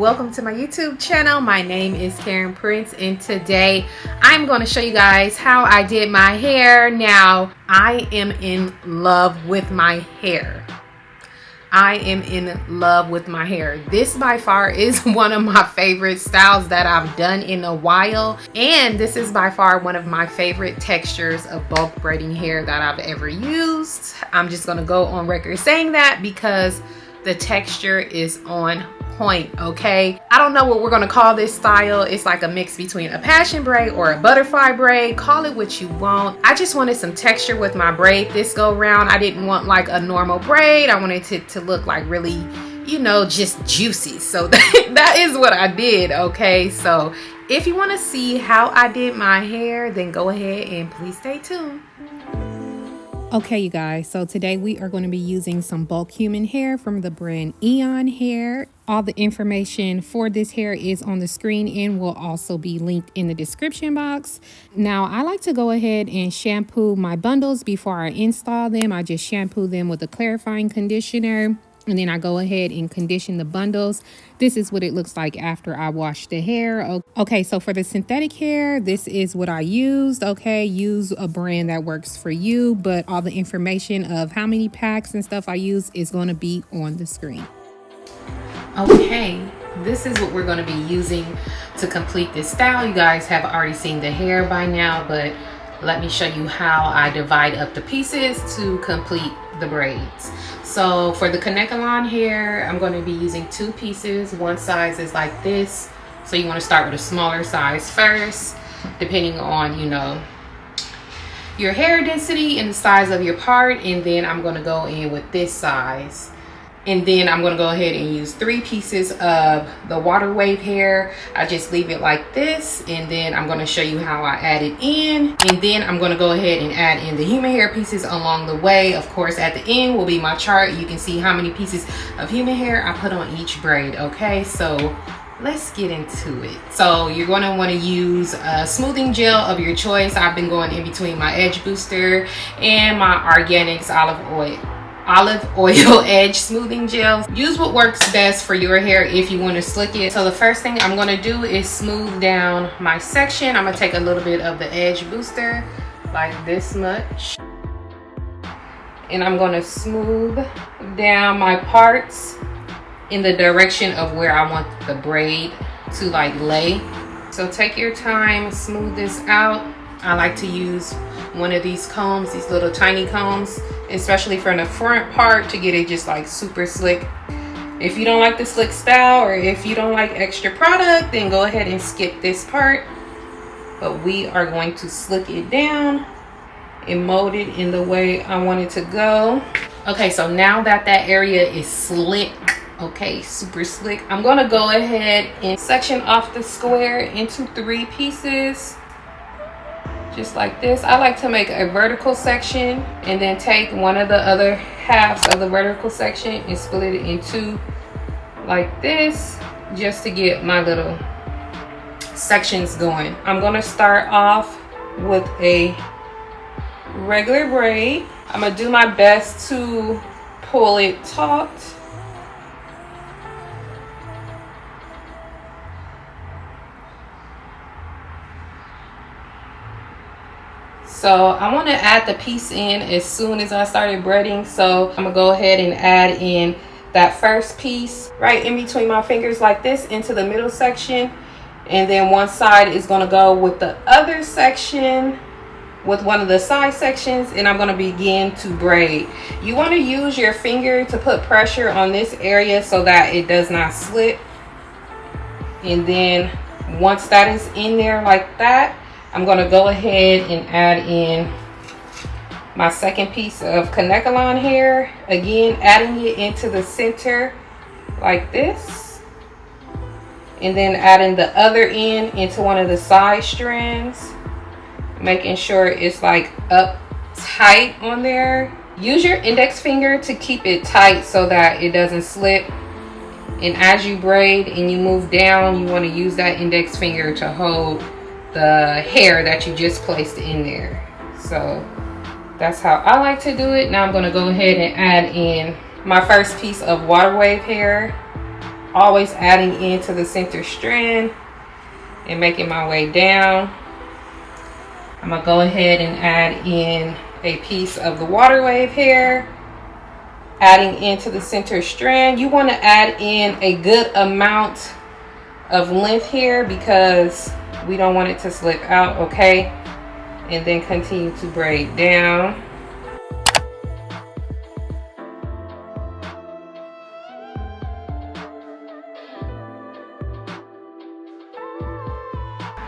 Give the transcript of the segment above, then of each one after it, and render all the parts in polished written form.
welcome to my YouTube channel. My name is Karen Prince, and today I'm going to show you guys how I did my hair. Now, I am in love with my hair. I am in love with my hair. This by far is one of my favorite styles that I've done in a while, and this is by far one of my favorite textures of bulk braiding hair that I've ever used. I'm just going to go on record saying that because the texture is on point. Okay, I don't know what we're going to call this style. It's like a mix between a passion braid or a butterfly braid. Call it what you want. I just wanted some texture with my braid this go round. I didn't want like a normal braid. I wanted it to look like really, you know, just juicy. So that is what I did. Okay, so if you want to see how I did my hair, then go ahead and please stay tuned. Okay, you guys, so today we are going to be using some bulk human hair from the brand Eayonhair. All the information for this hair is on the screen and will also be linked in the description box. Now, I like to go ahead and shampoo my bundles before I install them. I just shampoo them with a clarifying conditioner, and then I go ahead and condition the bundles. This is what it looks like after I wash the hair. Okay, so for the synthetic hair, this is what I used. Okay, use a brand that works for you, but all the information of how many packs and stuff I use is going to be on the screen. Okay, this is what we're going to be using to complete this style. You guys have already seen the hair by now, but let me show you how I divide up the pieces to complete the braids. So for the Knotless hair, I'm going to be using two pieces. One size is like this, so you want to start with a smaller size first, depending on, you know, your hair density and the size of your part. And then I'm going to go in with this size. And then I'm going to go ahead and use three pieces of the water wave hair. I just leave it like this, and then I'm going to show you how I add it in. And then I'm going to go ahead and add in the human hair pieces along the way. Of course, at the end will be my chart. You can see how many pieces of human hair I put on each braid. Okay, so let's get into it. So you're going to want to use a smoothing gel of your choice. I've been going in between my edge booster and my Organics olive oil edge smoothing gel. Use what works best for your hair if you want to slick it. So the first thing I'm going to do is smooth down my section. I'm going to take a little bit of the edge booster, like this much, and I'm going to smooth down my parts in the direction of where I want the braid to like lay. So take your time, smooth this out. I like to use one of these combs, these little tiny combs, especially for the front part, to get it just like super slick. If you don't like the slick style, or if you don't like extra product, then go ahead and skip this part. But we are going to slick it down and mold it in the way I want it to go. Okay, so now that that area is slick, okay, super slick, I'm gonna go ahead and section off the square into three pieces. Just like this. I like to make a vertical section and then take one of the other halves of the vertical section and split it in two like this, just to get my little sections going. I'm going to start off with a regular braid. I'm going to do my best to pull it taut. So I want to add the piece in as soon as I started braiding. So I'm gonna go ahead and add in that first piece right in between my fingers like this into the middle section. And then one side is gonna go with the other section with one of the side sections, and I'm gonna begin to braid. You want to use your finger to put pressure on this area so that it does not slip. And then once that is in there like that, I'm going to go ahead and add in my second piece of Knotless hair. Again, adding it into the center like this. And then adding the other end into one of the side strands. Making sure it's like up tight on there. Use your index finger to keep it tight so that it doesn't slip. And as you braid and you move down, you want to use that index finger to hold the hair that you just placed in there. So that's how I like to do it. Now I'm going to go ahead and add in my first piece of water wave hair. always adding into the center strand and making my way down. I'm gonna go ahead and add in a piece of the water wave hair, adding into the center strand. You want to add in a good amount of length here because we don't want it to slip out, okay? And then continue to braid down.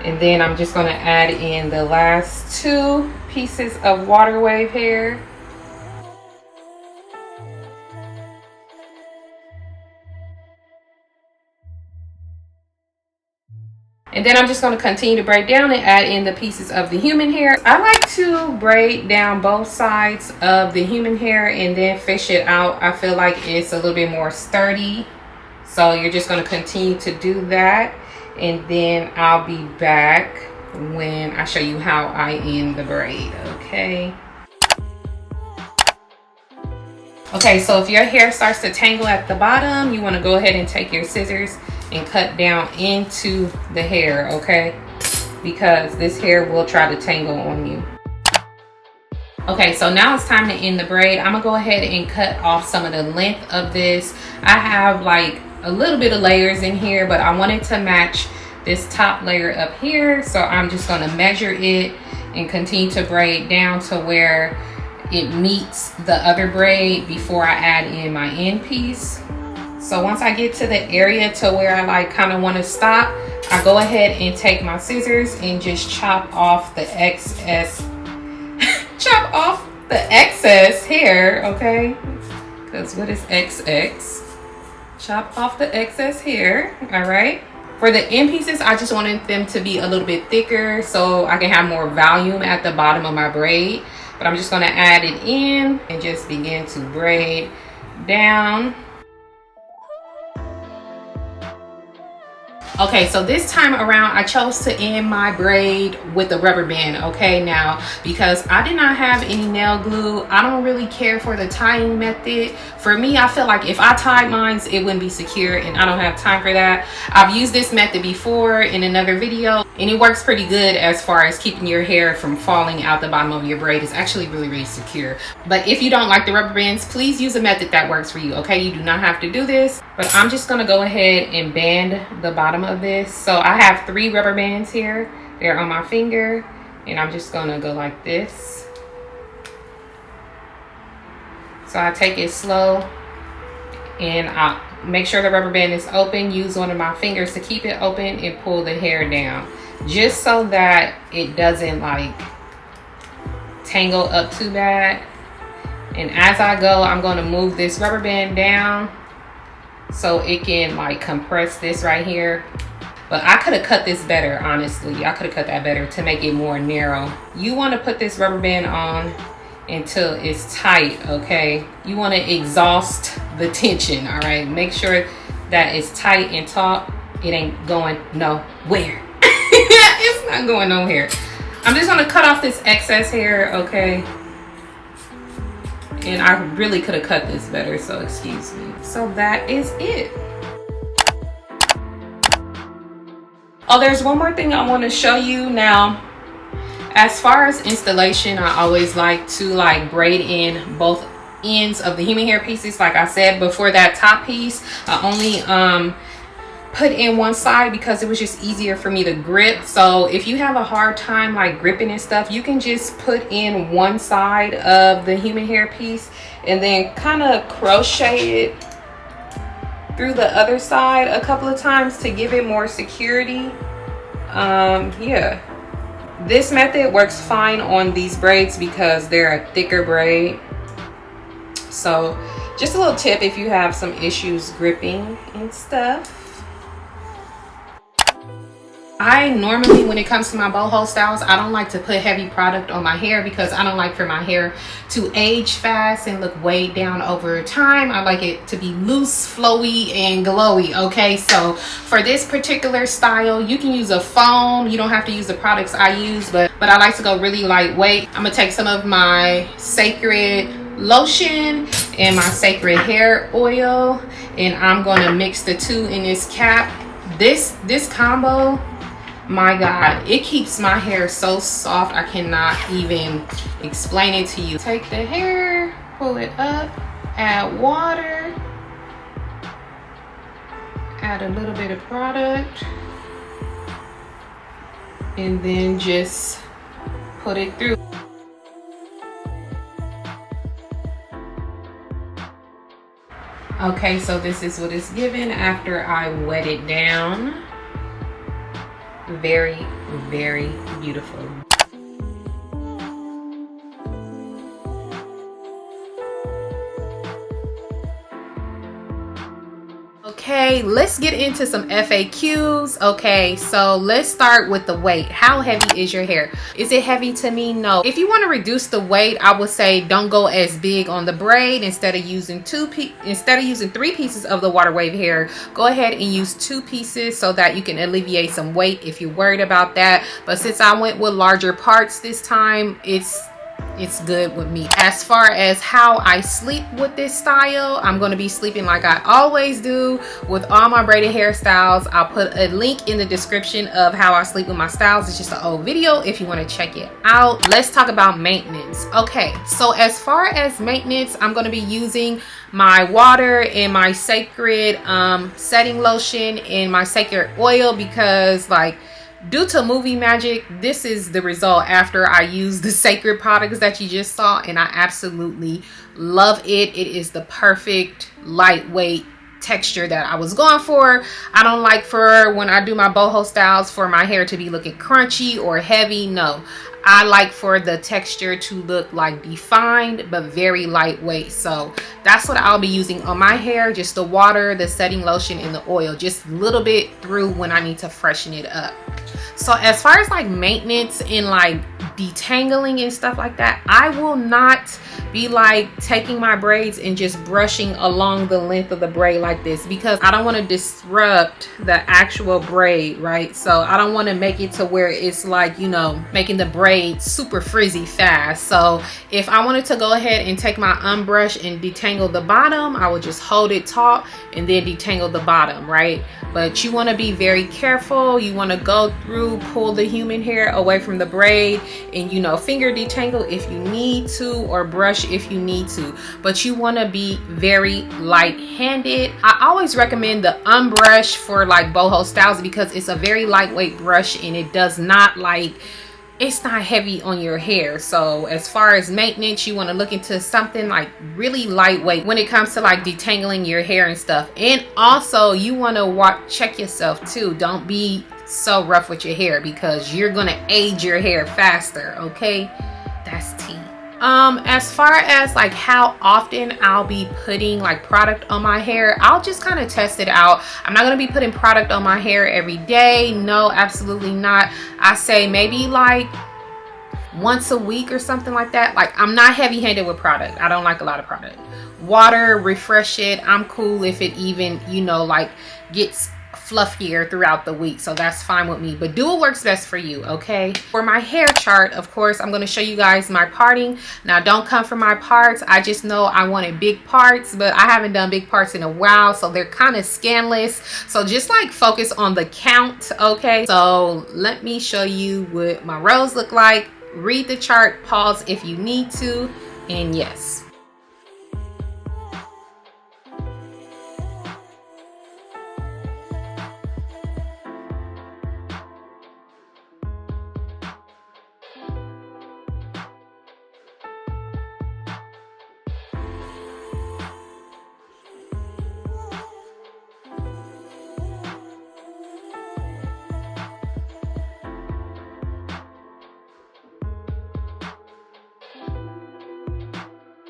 And then I'm just going to add in the last 2 pieces of water wave hair. And then I'm just going to continue to braid down and add in the pieces of the human hair. I like to braid down both sides of the human hair and then fish it out. I feel like it's a little bit more sturdy. So you're just going to continue to do that. And then I'll be back when I show you how I end the braid, okay? Okay, so if your hair starts to tangle at the bottom, you want to go ahead and take your scissors and cut down into the hair, okay? Because this hair will try to tangle on you. Okay, so now it's time to end the braid. I'm gonna go ahead and cut off some of the length of this. I have like a little bit of layers in here, but I wanted to match this top layer up here. So I'm just gonna measure it and continue to braid down to where it meets the other braid before I add in my end piece. So once I get to the area to where I like kind of want to stop, I go ahead and take my scissors and just chop off the excess chop off the excess hair, okay? Because what is XX? Chop off the excess hair. All right, for the end pieces, I just wanted them to be a little bit thicker so I can have more volume at the bottom of my braid. But I'm just going to add it in and just begin to braid down. Okay, so this time around I chose to end my braid with a rubber band, okay? Now, because I did not have any nail glue, I don't really care for the tying method. For me, I feel like if I tied mine, it wouldn't be secure, and I don't have time for that. I've used this method before in another video, and it works pretty good as far as keeping your hair from falling out the bottom of your braid. It's actually really, really secure. But if you don't like the rubber bands, please use a method that works for you, okay? You do not have to do this. But I'm just gonna go ahead and band the bottom of this. So I have 3 rubber bands here. They're on my finger, and I'm just gonna go like this. So I take it slow, and I'll make sure the rubber band is open. Use one of my fingers to keep it open and pull the hair down, just so that it doesn't like tangle up too bad. And as I go, I'm gonna move this rubber band down so it can like compress this right here. But I could have cut this better, honestly. I could have cut that better to make it more narrow. You want to put this rubber band on until it's tight, okay? You want to exhaust the tension, all right? Make sure that it's tight and taut. It ain't going nowhere. It's not going nowhere. I'm just going to cut off this excess hair, okay? And I really could have cut this better, so excuse me. So that is it. Oh, there's one more thing I want to show you. Now, as far as installation, I always like to like braid in both ends of the human hair pieces. Like I said before, that top piece, I only put in one side because it was just easier for me to grip. So if you have a hard time like gripping and stuff, you can just put in one side of the human hair piece and then kind of crochet it through the other side a couple of times to give it more security. Yeah, this method works fine on these braids because they're a thicker braid. So just a little tip if you have some issues gripping and stuff. I normally, when it comes to my boho styles, I don't like to put heavy product on my hair because I don't like for my hair to age fast and look weighed down over time. I like it to be loose, flowy, and glowy, okay? So for this particular style, you can use a foam. You don't have to use the products I use, but I like to go really lightweight. I'm gonna take some of my Sacred lotion and my sacred hair oil, and I'm going to mix the two in this cap. This combo, my God, it keeps my hair so soft. I cannot even explain it to you. Take the hair, pull it up, add water, add a little bit of product, and then just put it through. Okay, so this is what it's given after I wet it down. Very, very beautiful. Okay, let's get into some FAQs. Okay, so let's start with the weight. How heavy is your hair? Is it heavy to me? No. If you want to reduce the weight, I would say don't go as big on the braid. Instead of using 3 pieces of the water wave hair, go ahead and use 2 pieces so that you can alleviate some weight if you're worried about that. But since I went with larger parts this time, it's good with me. As far as how I sleep with this style, I'm going to be sleeping like I always do with all my braided hairstyles. I'll put a link in the description of how I sleep with my styles. It's just an old video if you want to check it out. Let's talk about maintenance. Okay, so as far as maintenance, I'm going to be using my water and my sacred setting lotion and my sacred oil because, like, due to movie magic, this is the result after I use the sacred products that you just saw, and I absolutely love it. It is the perfect lightweight texture that I was going for. I don't like for when I do my boho styles for my hair to be looking crunchy or heavy. No, I like for the texture to look like defined but very lightweight. So that's what I'll be using on my hair, just the water, the setting lotion, and the oil, just a little bit through when I need to freshen it up. So as far as like maintenance and like detangling and stuff like that, I will not be like taking my braids and just brushing along the length of the braid like this because I don't want to disrupt the actual braid, right? So I don't want to make it to where it's like, you know, making the braid super frizzy fast. So if I wanted to go ahead and take my unbrush and detangle the bottom, I would just hold it taut and then detangle the bottom, right? But you want to be very careful. You want to go through, pull the human hair away from the braid, and, you know, finger detangle if you need to, or brush if you need to. But you want to be very light-handed. I always recommend the Unbrush for like boho styles because it's a very lightweight brush and it does not like, it's not heavy on your hair. So as far as maintenance, you want to look into something like really lightweight when it comes to like detangling your hair and stuff. And also you want to check yourself too. Don't be so rough with your hair because you're gonna age your hair faster. Okay, that's tea. As far as like how often I'll be putting like product on my hair, I'll just kind of test it out. I'm not gonna be putting product on my hair every day. No, absolutely not. I say maybe like once a week or something like that. Like, I'm not heavy-handed with product. I don't like a lot of product. Water, refresh it. I'm cool if it even, you know, like gets fluffier throughout the week, so that's fine with me. But do what works best for you, okay? For my hair chart, of course, I'm going to show you guys my parting. Now, don't come for my parts. I just know I wanted big parts, but I haven't done big parts in a while, so they're kind of scanless. So just like focus on the count, okay? So let me show you what my rows look like. Read the chart, pause if you need to, and yes.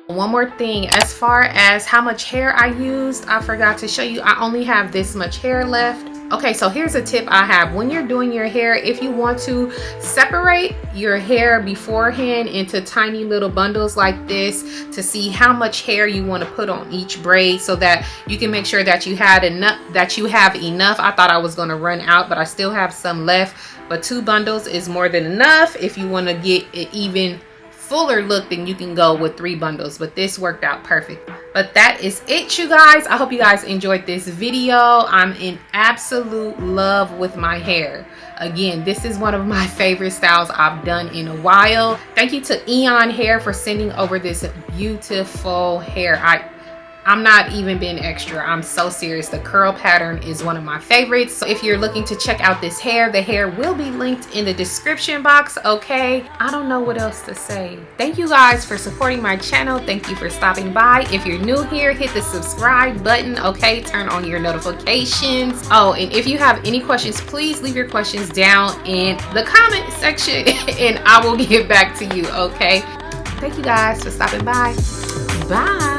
One more thing, as far as how much hair I used, I forgot to show you. I only have this much hair left. Okay, so here's a tip I have. When you're doing your hair, if you want to separate your hair beforehand into tiny little bundles like this to see how much hair you want to put on each braid so that you can make sure that you have enough. I thought I was going to run out, but I still have some left. But 2 bundles is more than enough if you want to get it even fuller look, then you can go with 3 bundles, but this worked out perfect. But that is it, you guys. I hope you guys enjoyed this video. I'm in absolute love with my hair. Again, this is one of my favorite styles I've done in a while. Thank you to Eayonhair for sending over this beautiful hair. I'm not even being extra. I'm so serious. The curl pattern is one of my favorites. So if you're looking to check out this hair, the hair will be linked in the description box, okay? I don't know what else to say. Thank you guys for supporting my channel. Thank you for stopping by. If you're new here, hit the subscribe button, okay? Turn on your notifications. Oh, and if you have any questions, please leave your questions down in the comment section and I will get back to you, okay? Thank you guys for stopping by. Bye.